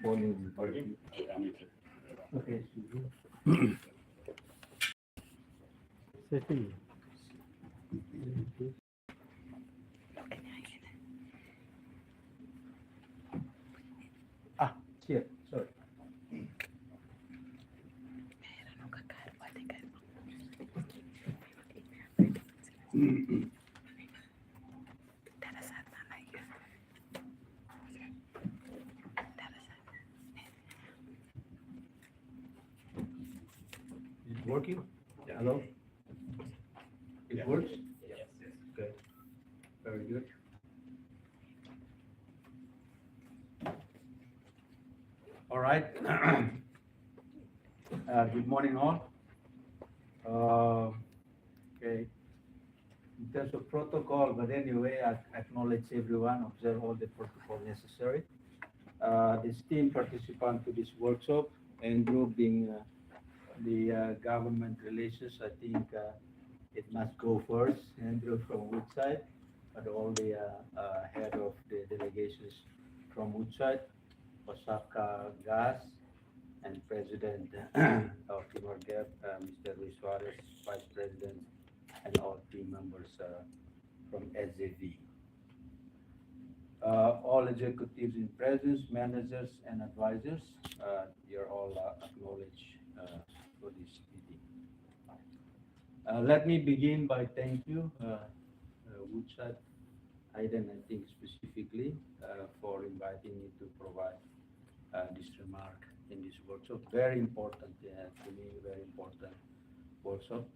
volume. Okay. Setting. Ah, here. Sorry. Is it working? Hello? It works? Yes. Okay. Very good. All right. Good morning, all. Okay. In terms of protocol, but anyway, I acknowledge everyone, observe all the protocol necessary. The esteemed participant to this workshop, Andrew being the government relations, I think it must go first, Andrew from Woodside, but all the head of the delegations from Woodside, Osaka Gas, and President of Timor Gap, Mr. Luis Suarez, Vice President, and all team members from SJV. All executives in presence, managers and advisors, you're all acknowledged for this meeting. Let me begin by thank you, Woodside, Aiden, I think specifically, for inviting me to provide this remark in this workshop. Very important to me, very important workshop,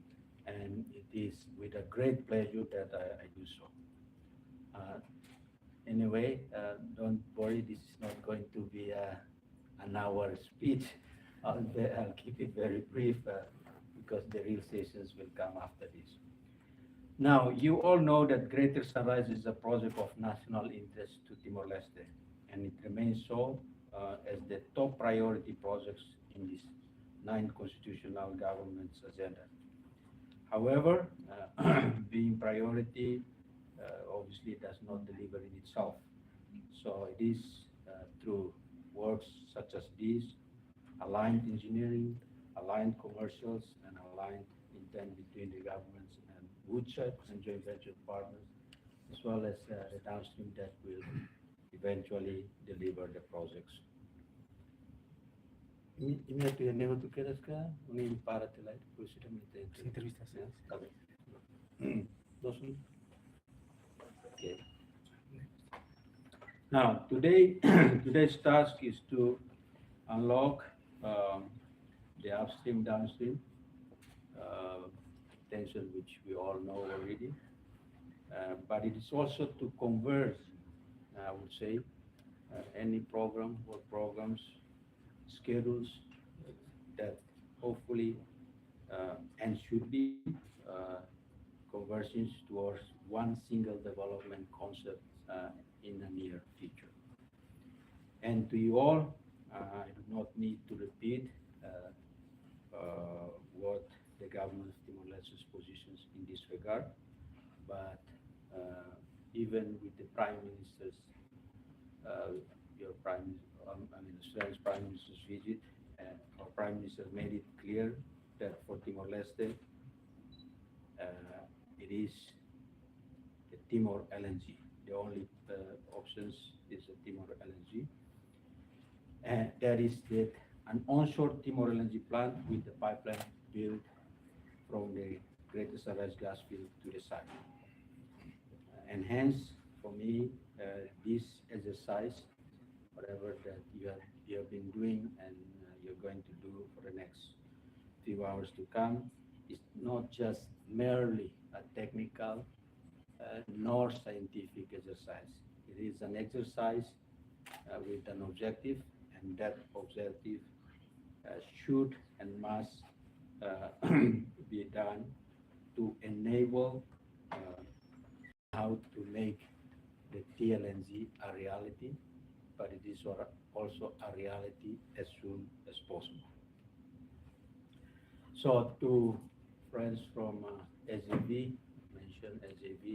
and it is with a great pleasure that I do so. Anyway, don't worry, this is not going to be an hour speech. I'll keep it very brief because the real sessions will come after this. Now, you all know that Greater Sunrise is a project of national interest to Timor-Leste, and it remains so as the top priority projects in this 9th constitutional government's agenda. However, being priority obviously does not deliver in itself. So it is through works such as these, aligned engineering, aligned commercials, and aligned intent between the governments and Woodside and joint venture partners, as well as the downstream that will eventually deliver the projects. Ini tu yang nego tu kira sekarang, ini para telai, terus sudah minta entrevista saya. Dos minutos. Okay. Now, today's task is to unlock the upstream, downstream tension, which we all know already. But it is also to converge, I would say, any program or programs, schedules that hopefully and should be conversions towards one single development concept in the near future. And to you all, I do not need to repeat what the government of Timor-Leste's positions in this regard, but even with the Prime Minister's, Australia's Prime Minister's visit, our Prime Minister made it clear that for Timor-Leste, it is the Timor LNG. The only options is the Timor LNG. And that is that an onshore Timor LNG plant with the pipeline built from the Greater Sunrise gas field to the site. And hence, for me, this exercise, whatever that you have been doing and you're going to do for the next few hours to come, is not just merely a technical nor scientific exercise. It is an exercise with an objective, and that objective should and must be done to enable how to make the TLNG a reality, but it is also a reality as soon as possible. So to friends from SJV, mentioned SJV,